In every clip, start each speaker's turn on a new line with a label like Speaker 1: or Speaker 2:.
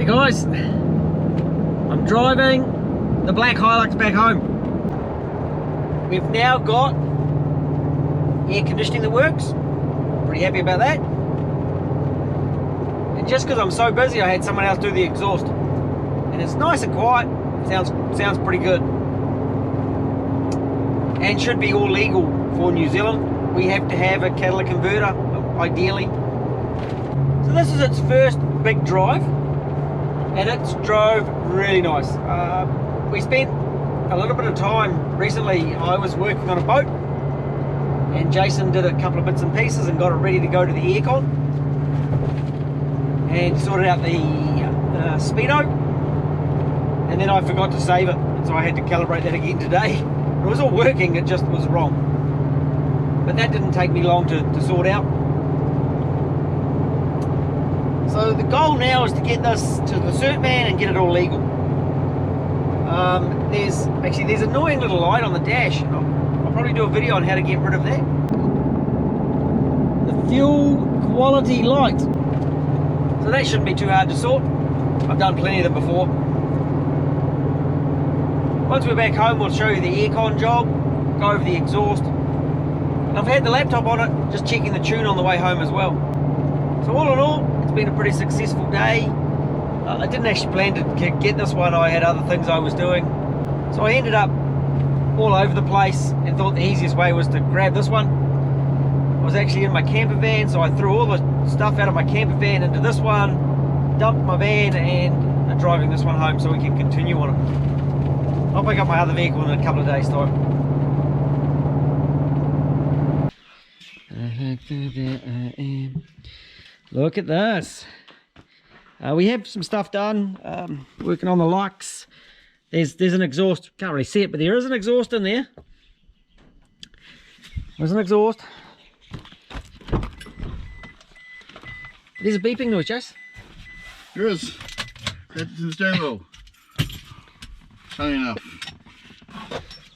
Speaker 1: Hey guys, I'm driving the black Hilux back home. We've now got air conditioning that works. Pretty happy about that. And just because I'm so busy, I had someone else do the exhaust. And it's nice and quiet. Sounds pretty good. And should be all legal for New Zealand. We have to have a catalytic converter, ideally. So this is its first big drive, and it's drove really nice. We spent a little bit of time recently. I was working on a boat, and Jason did a couple of bits and pieces and got it ready to go to the aircon, and sorted out the speedo, and then I forgot to save it, so I had to calibrate that again today. It was all working, it just was wrong, but that didn't take me long to sort out. So the goal now is to get this to the cert van and get it all legal. There's an annoying little light on the dash. I'll probably do a video on how to get rid of that. The fuel quality light. So that shouldn't be too hard to sort. I've done plenty of them before. Once we're back home, we'll show you the aircon job, go over the exhaust. And I've had the laptop on it, just checking the tune on the way home as well. So all in all, it's been a pretty successful day. I didn't actually plan to get this one. I had other things I was doing. So I ended up all over the place and thought the easiest way was to grab this one. I was actually in my camper van, so I threw all the stuff out of my camper van into this one, dumped my van, and I'm driving this one home so we can continue on it. I'll pick up my other vehicle in a couple of days' time. Look at this. We have some stuff done, working on the Lux. There's an exhaust, can't really see it, but there is an exhaust in there. There's an exhaust. There's a beeping noise, Jess.
Speaker 2: There is. That's in the steering wheel. Funny enough.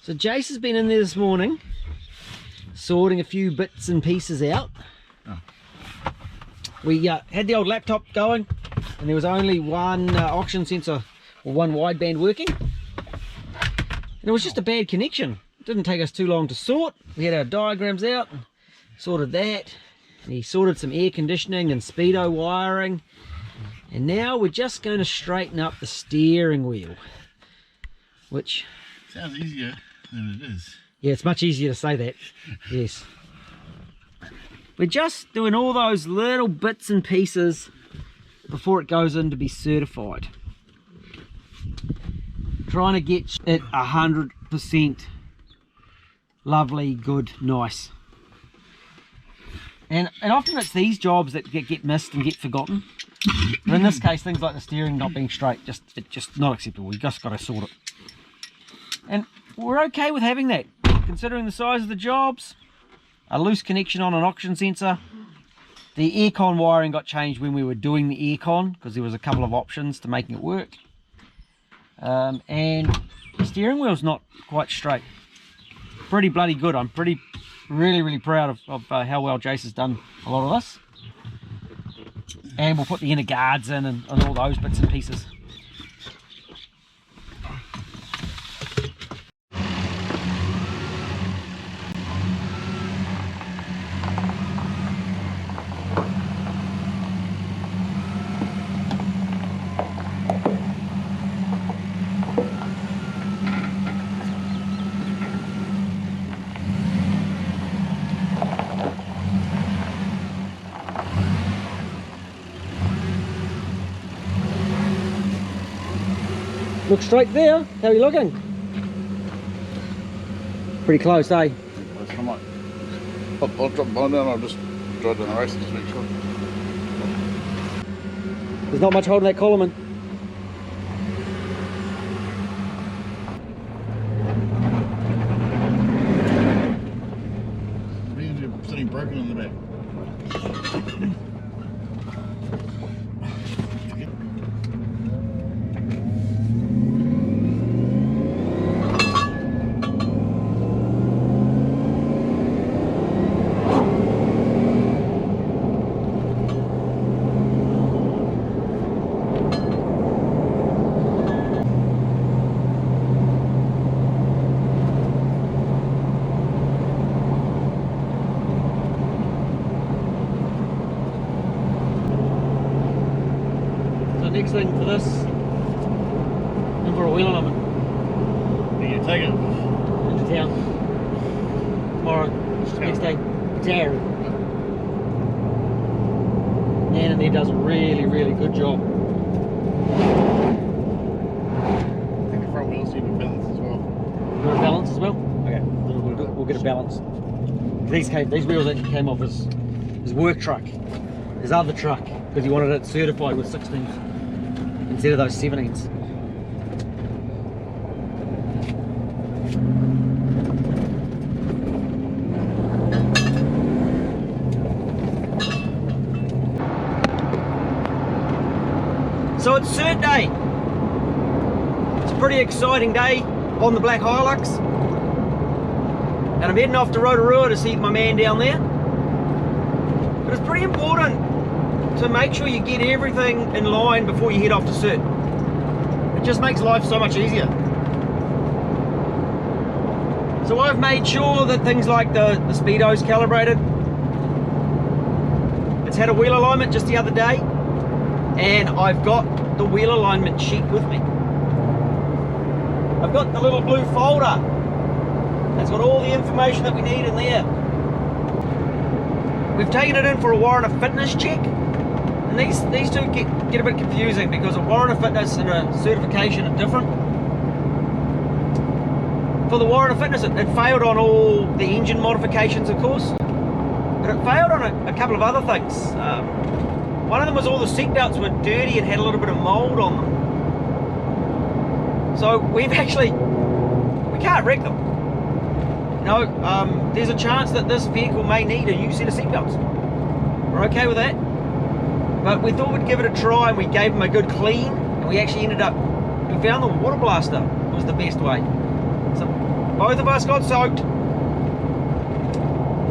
Speaker 1: So Jace has been in there this morning, sorting a few bits and pieces out. Oh. We had the old laptop going, and there was only one oxygen sensor, or one wideband working. And it was just a bad connection. It didn't take us too long to sort. We had our diagrams out, and sorted that. And he sorted some air conditioning and speedo wiring. And now we're just going to straighten up the steering wheel. Which
Speaker 2: sounds easier than it is.
Speaker 1: Yeah, it's much easier to say that. Yes. We're just doing all those little bits and pieces before it goes in to be certified. Trying to get it 100% lovely, good, nice. And often it's these jobs that get missed and get forgotten. But in this case, things like the steering not being straight, just not acceptable. You just got to sort it. And we're okay with having that, considering the size of the jobs. A loose connection on an oxygen sensor. The aircon wiring got changed when we were doing the aircon, because there was a couple of options to making it work. And the steering wheel's not quite straight. Pretty bloody good. I'm really proud of how well Jace has done a lot of this. And we'll put the inner guards in and all those bits and pieces. Look straight there. How are you looking? Pretty close, eh?
Speaker 2: I might. I'll drop mine down. I'll just drive down the race and just make sure.
Speaker 1: There's not much holding that column in.
Speaker 2: There's something broken in the back.
Speaker 1: the next thing for this, and for a wheel alignment.
Speaker 2: Are you taking it?
Speaker 1: Into town. Tomorrow, next day, Tarry. Nan and there does a really, really good job.
Speaker 2: I think the front wheels need a balance as well.
Speaker 1: Got a balance as well?
Speaker 2: Okay.
Speaker 1: We'll get a balance. These wheels actually came off his work truck, his other truck, because he wanted it certified with 16s instead of those 17s. So it's cert day. It's a pretty exciting day on the Black Hilux. And I'm heading off to Rotorua to see my man down there. But it's pretty important to make sure you get everything in line before you head off to cert. It just makes life so much easier. So I've made sure that things like the speedo's calibrated. It's had a wheel alignment just the other day. And I've got the wheel alignment sheet with me. I've got the little blue folder that's got all the information that we need in there. We've taken it in for a warrant of fitness check, and these two get a bit confusing because a warrant of fitness and a certification are different. For the warrant of fitness, it failed on all the engine modifications, of course, but it failed on a couple of other things. One of them was all the seat belts were dirty and had a little bit of mold on them. So we can't wreck them. You know, there's a chance that this vehicle may need a new set of seat belts. We're okay with that. But we thought we'd give it a try, and we gave them a good clean, and we actually we found the water blaster was the best way. So both of us got soaked,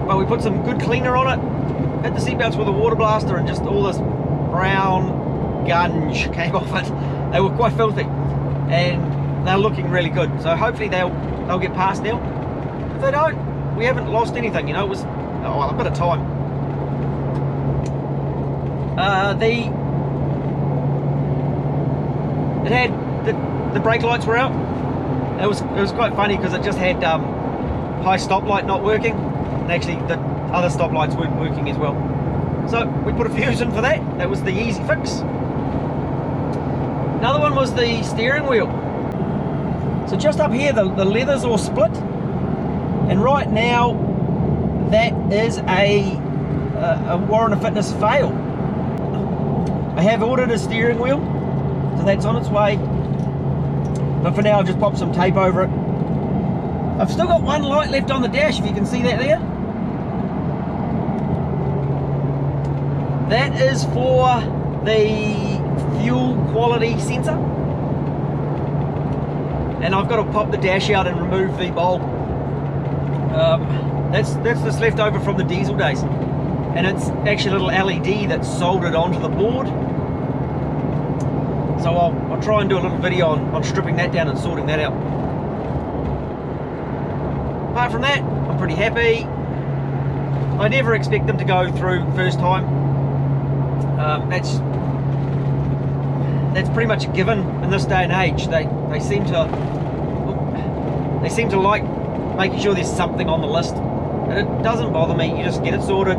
Speaker 1: but we put some good cleaner on it, hit the seat belts with a water blaster, and just all this brown gunge came off it. They were quite filthy, and they're looking really good. So hopefully they'll get past now. If they don't, we haven't lost anything. You know, it was a bit of time. The brake lights were out. It was quite funny because it just had high stoplight not working, and actually the other stoplights weren't working as well. So we put a fuse in for that. That was the easy fix. Another one was the steering wheel. So just up here, the leather's all split, and right now that is a warrant of fitness fail. I have ordered a steering wheel, so that's on its way. But for now, I've just popped some tape over it. I've still got one light left on the dash, if you can see that there. That is for the fuel quality sensor. And I've got to pop the dash out and remove the bulb. That's just left over from the diesel days. And it's actually a little LED that's soldered onto the board. So I'll try and do a little video on stripping that down and sorting that out. Apart from that, I'm pretty happy. I never expect them to go through first time. That's pretty much a given in this day and age. They seem to like making sure there's something on the list, and it doesn't bother me. You just get it sorted.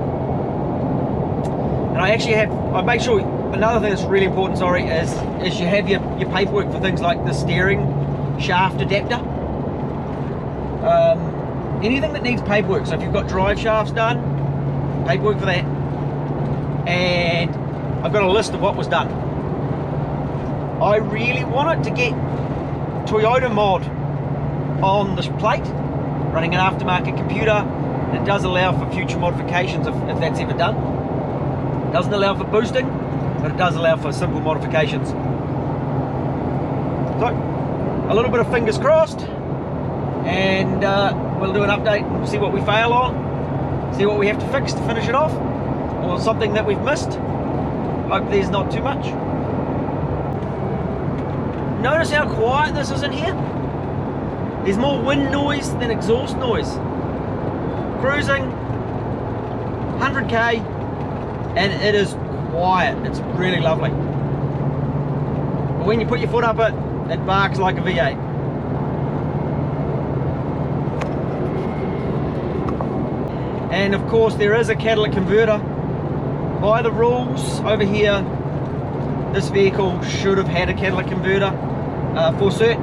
Speaker 1: And I make sure another thing that's really important, is you have your paperwork for things like the steering shaft adapter. Anything that needs paperwork. So if you've got drive shafts done, paperwork for that. And I've got a list of what was done. I really wanted to get Toyota mod on this plate, running an aftermarket computer, and it does allow for future modifications if that's ever done. It doesn't allow for boosting, but it does allow for simple modifications. So, a little bit of fingers crossed, and we'll do an update and see what we fail on, see what we have to fix to finish it off, or something that we've missed. Hope there's not too much. Notice how quiet this is in here? There's more wind noise than exhaust noise. Cruising, 100k, and it is quiet. It's really lovely. when you put your foot up it barks like a V8. And of course there is a catalytic converter. By the rules over here, this vehicle should have had a catalytic converter for cert.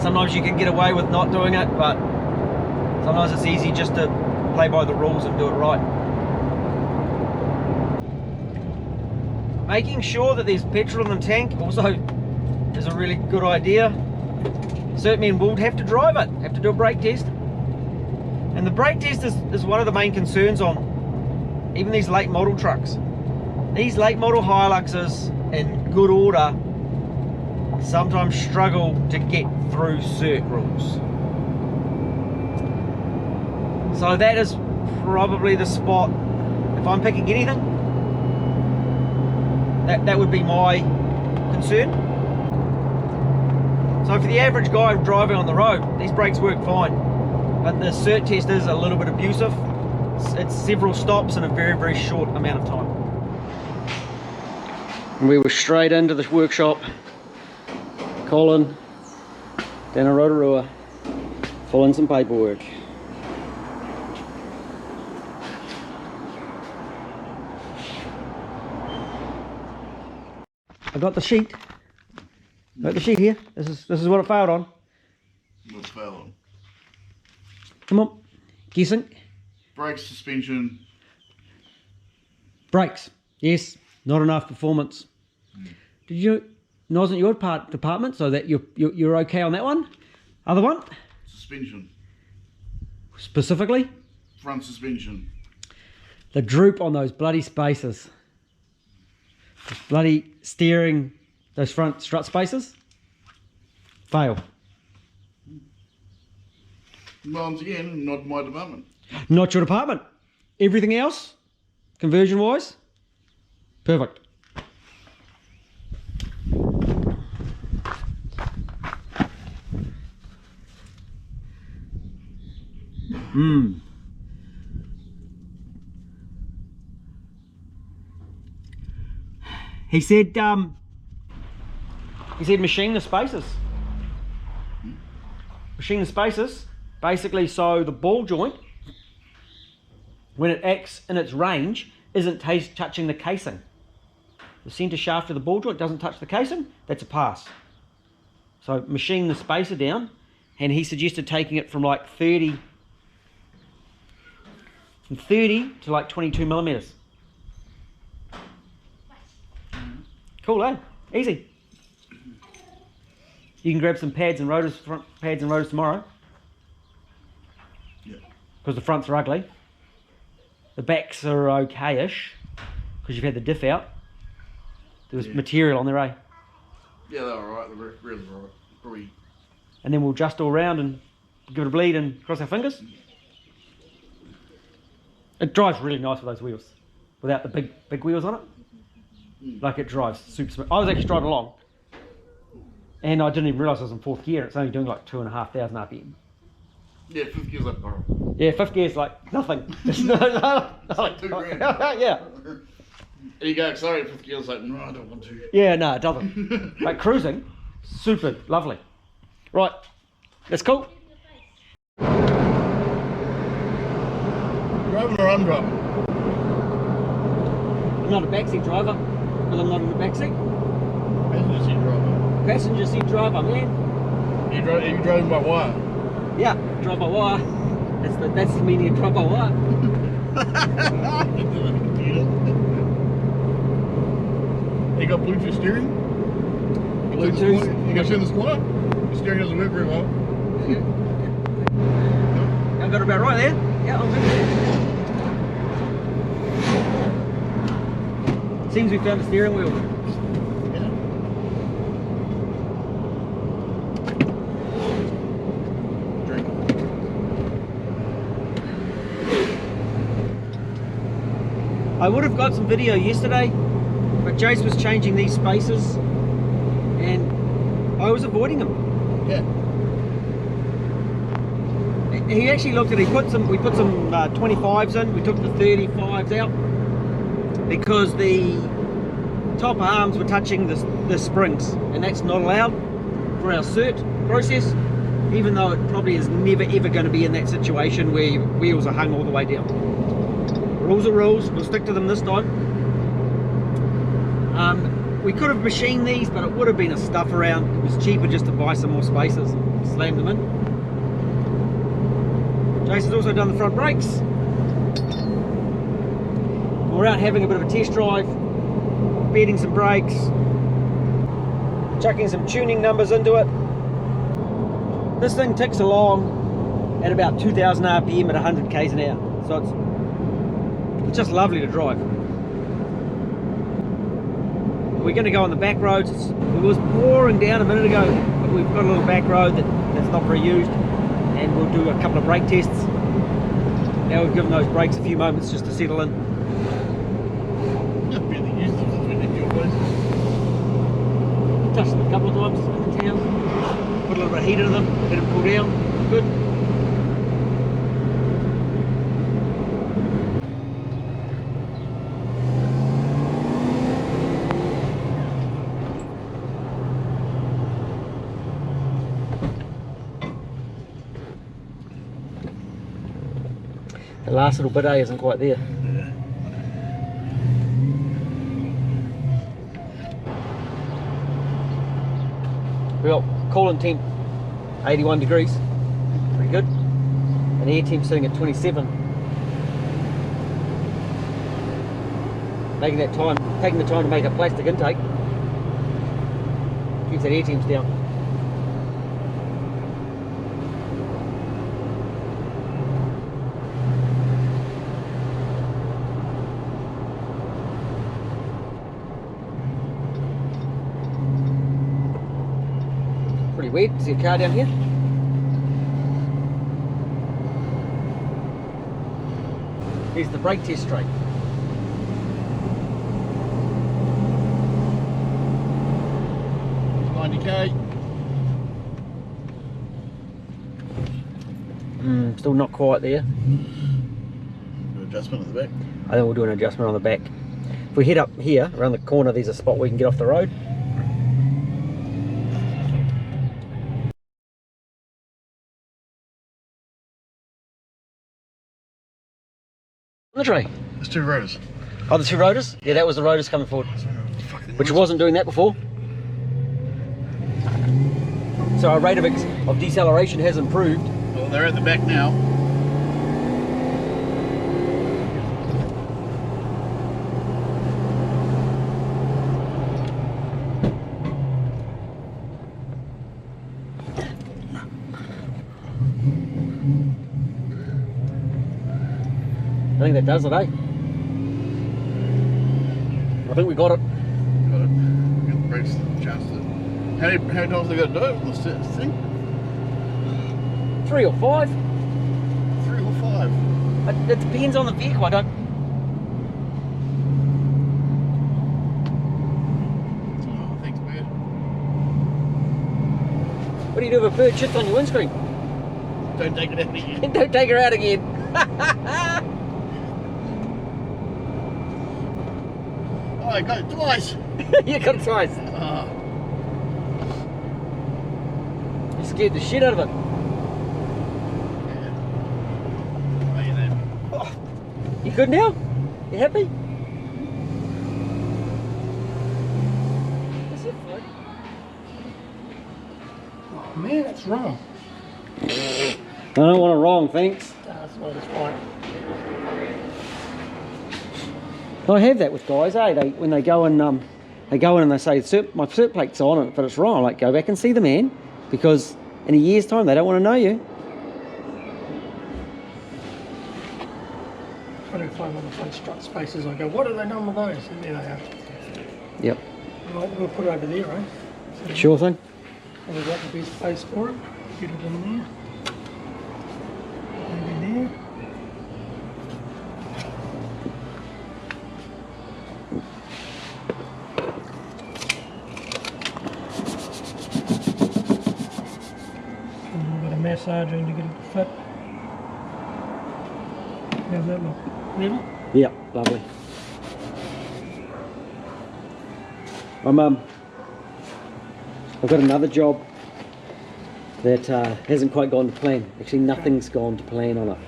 Speaker 1: Sometimes you can get away with not doing it, but sometimes it's easy just to play by the rules and do it right. Making sure that there's petrol in the tank also is a really good idea. Cert men will have to drive it, have to do a brake test. And the brake test is one of the main concerns on even these late model trucks. These late model Hiluxes in good order sometimes struggle to get through cert rules. So that is probably the spot, if I'm picking anything, that would be my concern. So for the average guy driving on the road, these brakes work fine, but the cert test is a little bit abusive. It's several stops in a very, very short amount of time. And we were straight into the workshop. Colin down a Rotorua, filling some paperwork. I got the sheet. Got the sheet here. This is what it failed on.
Speaker 2: What's failed on?
Speaker 1: Come on, guessing.
Speaker 2: Brakes, suspension.
Speaker 1: Brakes. Yes, not enough performance. Did you? Wasn't your department, so that you're okay on that one? Other one?
Speaker 2: Suspension.
Speaker 1: Specifically?
Speaker 2: Front suspension.
Speaker 1: The droop on those bloody spaces. Those bloody steering, those front strut spaces. Fail.
Speaker 2: Once again, not my department.
Speaker 1: Not your department. Everything else, conversion wise, perfect. He said machine the spaces. Machine the spaces, basically so the ball joint, when it acts in its range, isn't touching the casing. The centre shaft of the ball joint doesn't touch the casing, that's a pass. So machine the spacer down, and he suggested taking it from like 30 to like 22 millimeters. Cool, eh? Easy. You can grab some pads and rotors, front pads and rotors tomorrow.
Speaker 2: Yeah.
Speaker 1: Because the fronts are ugly. The backs are okay-ish, because you've had the diff out. There was material on there, eh?
Speaker 2: Yeah, they're alright, they're really alright. Probably.
Speaker 1: And then we'll adjust all round and give it a bleed and cross our fingers. It drives really nice with those wheels, without the big wheels on it. Like it drives super smooth. I was actually driving along, and I didn't even realise I was in 4th gear. It's only doing like 2,500 RPM.
Speaker 2: Yeah, 5th gear's like power.
Speaker 1: Yeah, 5th gear's like nothing. It's like
Speaker 2: 2 grand.
Speaker 1: Yeah.
Speaker 2: There you go, sorry, 5th gear's like, no, I don't want to.
Speaker 1: Yeah, no, it doesn't. Like cruising, super lovely. Right, that's cool.
Speaker 2: Driving or undriving?
Speaker 1: I'm not a backseat driver, because I'm not in the backseat.
Speaker 2: Passenger seat driver.
Speaker 1: Passenger seat driver, man.
Speaker 2: You driving by wire?
Speaker 1: Yeah, drive by wire. That's the meaning of drive by wire.
Speaker 2: You got Bluetooth steering?
Speaker 1: Bluetooth.
Speaker 2: You got to in the corner? The steering doesn't work very well.
Speaker 1: I got it about right there. Yeah, I'm good. Seems we found the steering wheel.
Speaker 2: Yeah. Drink.
Speaker 1: I would have got some video yesterday, but Jace was changing these spaces and I was avoiding them.
Speaker 2: Yeah.
Speaker 1: He actually looked at it, we put some 25s in, we took the 35s out because the top arms were touching the springs, and that's not allowed for our cert process, even though it probably is never ever going to be in that situation where your wheels are hung all the way down. Rules are rules, we'll stick to them this time. We could have machined these, but it would have been a stuff around. It was cheaper just to buy some more spacers and slam them in. Jason's also done the front brakes. We're out having a bit of a test drive, bedding some brakes, chucking some tuning numbers into it. This thing ticks along at about 2,000 RPM at 100 k's an hour, so it's just lovely to drive. We're going to go on the back roads. It was pouring down a minute ago, but we've got a little back road that's not very used, and we'll do a couple of brake tests. Now we've given those brakes a few moments just to settle in. Touched them a couple of times in the town. Put a little bit of heat into them, let them cool down. Good. The last little bit isn't quite there. We got coolant temp 81 degrees, pretty good, and air temp sitting at 27. Taking the time to make a plastic intake keeps that air temps down. Pretty weird. See a car down here? Here's the brake test straight. Still not quite there.
Speaker 2: Do an adjustment at the back.
Speaker 1: I think we'll do an adjustment on the back. If we head up here, around the corner, there's a spot where we can get off the road. On the tray.
Speaker 2: There's two rotors.
Speaker 1: Oh, the two rotors? Yeah, that was the rotors coming forward. Which wasn't doing that before. So our rate of deceleration has improved.
Speaker 2: Well, they're at the back now.
Speaker 1: I think that does it, eh? I think we got it.
Speaker 2: Got it. Get the brakes adjusted. How many times they got to do it on this thing?
Speaker 1: 3 or 5.
Speaker 2: 3 or 5.
Speaker 1: It depends on the vehicle. I don't.
Speaker 2: Oh, thanks, man.
Speaker 1: What do you do if a bird shits on your windscreen?
Speaker 2: Don't take it out again.
Speaker 1: Don't take her out again.
Speaker 2: Oh, I got it twice.
Speaker 1: You got it twice. You scared the shit out of it. Oh, you good now? You happy? That's it, Floyd.
Speaker 3: Oh man, that's wrong.
Speaker 1: I don't want it wrong, thanks.
Speaker 3: That's not as fine.
Speaker 1: I have that with guys, eh? When they go in and they say, my cert plate's on it, but it's wrong. I'm like, go back and see the man, because in a year's time they don't want to know you.
Speaker 3: 25 on the front strut spaces. I go, what are they done with those? And there they are.
Speaker 1: Yep.
Speaker 3: Right, we'll put it over there, right? So
Speaker 1: Sure thing.
Speaker 3: we've got the best space for it. Get it in there. Maybe there. Massaging to get it to fit. How's that look? Level?
Speaker 1: Yep, lovely. I've got another job that hasn't quite gone to plan. Actually, nothing's gone to plan on it.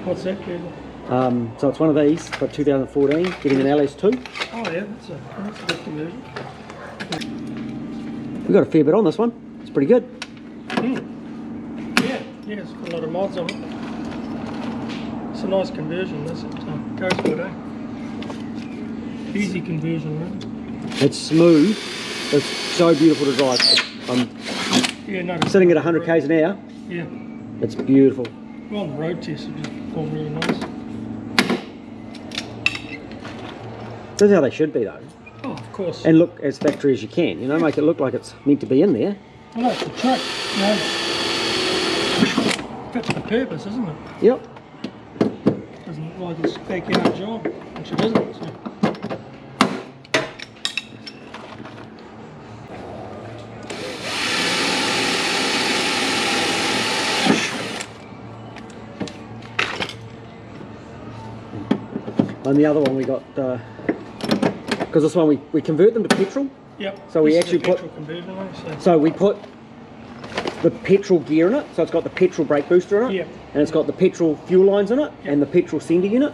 Speaker 3: What's that, Google?
Speaker 1: So it's one of these for 2014, getting an LS2.
Speaker 3: Oh yeah, that's a good conversion.
Speaker 1: We've got a fair bit on this one. It's pretty good.
Speaker 3: Yeah, it's got a lot of mods on it. It's a nice conversion, this. It goes good, eh? Easy conversion, right?
Speaker 1: It's smooth. It's so beautiful to drive. I'm sitting at 100 k's an hour.
Speaker 3: Yeah.
Speaker 1: It's beautiful.
Speaker 3: Well, on the road test, it just performed really nice.
Speaker 1: That's how they should be, though.
Speaker 3: Oh, of course.
Speaker 1: And look as factory as you can. You know, make it look like it's meant to be in there.
Speaker 3: Well, that's the trick. You know, fits the purpose, isn't it?
Speaker 1: Yep.
Speaker 3: Doesn't look like it's backyard job, which it isn't. So.
Speaker 1: And the other one we got, because this one we convert them to petrol.
Speaker 3: Yep.
Speaker 1: So we actually put,
Speaker 3: conversion,
Speaker 1: so we put the petrol gear in it. So it's got the petrol brake booster in it.
Speaker 3: Yep.
Speaker 1: And it's got the petrol fuel lines in it,
Speaker 3: Yep.
Speaker 1: and the petrol sender unit.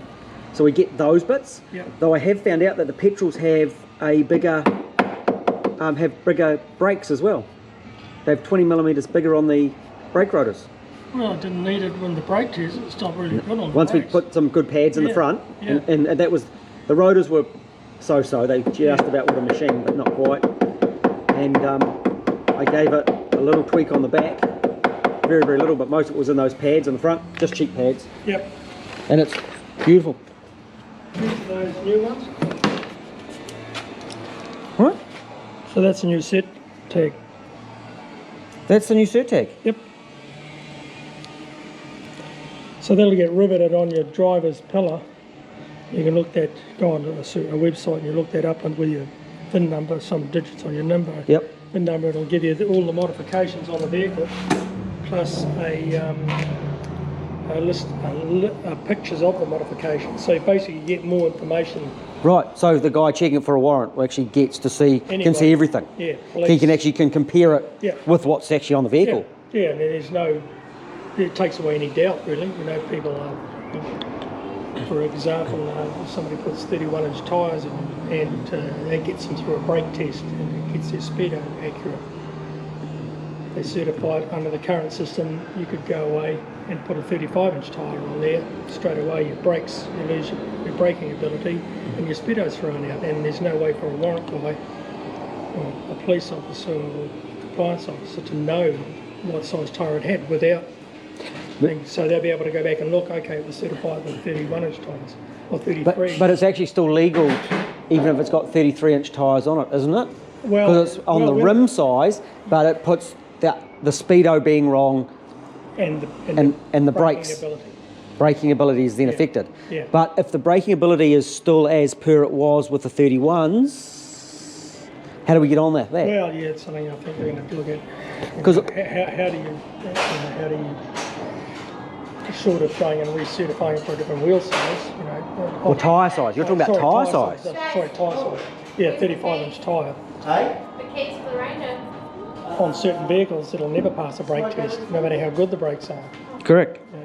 Speaker 1: So we get those bits.
Speaker 3: Yep.
Speaker 1: Though I have found out that the petrols have a bigger, bigger brakes as well. They have 20 millimeters bigger on the brake rotors.
Speaker 3: Well, I didn't need it when the brake test. It's not really good on the
Speaker 1: Once we
Speaker 3: brakes.
Speaker 1: put some good pads in the front, and that was, the rotors were so-so. They just about with a machine, but not quite. And I gave it a little tweak on the back, very, very little, but most of it was in those pads in the front, just cheap pads.
Speaker 3: Yep.
Speaker 1: And it's beautiful.
Speaker 3: Those new ones.
Speaker 1: What?
Speaker 3: So that's a new set tag.
Speaker 1: That's the new cert tag.
Speaker 3: Yep. So that'll get riveted on your driver's pillar. You can look that, go on a website and you look that up, and with your VIN number, some digits on your number.
Speaker 1: Yep.
Speaker 3: VIN number, it'll give you all the modifications on the vehicle, plus a list of pictures of the modifications. So basically you get more information.
Speaker 1: Right, so the guy checking it for a warrant actually gets to see, can see everything.
Speaker 3: Yeah.
Speaker 1: He can actually compare it with what's actually on the vehicle.
Speaker 3: Yeah, and there's no, it takes away any doubt really. You know, people for example, somebody puts 31-inch tyres in and that gets them through a brake test and it gets their speedo accurate. They certify it under the current system. You could go away and put a 35-inch tyre on there, straight away your brakes, you lose your braking ability and your speedo's thrown out, and there's no way for a warrant guy or a police officer or compliance officer to know what size tyre it had without. So they'll be able to go back and look, okay, it was certified with 31-inch tyres or 33.
Speaker 1: But it's actually still legal even if it's got 33-inch tyres on it, isn't it?
Speaker 3: Well,
Speaker 1: because it's on the rim size, but it puts the speedo being wrong
Speaker 3: and
Speaker 1: the brakes. Braking ability is then affected.
Speaker 3: Yeah.
Speaker 1: But if the braking ability is still as per it was with the 31s, how do we get on that?
Speaker 3: Well, yeah, it's something I think we're going to have to look at.
Speaker 1: Because
Speaker 3: how do you short of going and recertifying for a different wheel size, you know.
Speaker 1: Or tyre size. You're talking about tyre size.
Speaker 3: Sorry, tyre size. Yeah, 35-inch tyre.
Speaker 1: Hey?
Speaker 4: The keys for the Ranger.
Speaker 3: On certain vehicles, it'll never pass a brake test, no matter how good the brakes are.
Speaker 1: Correct.
Speaker 3: You know,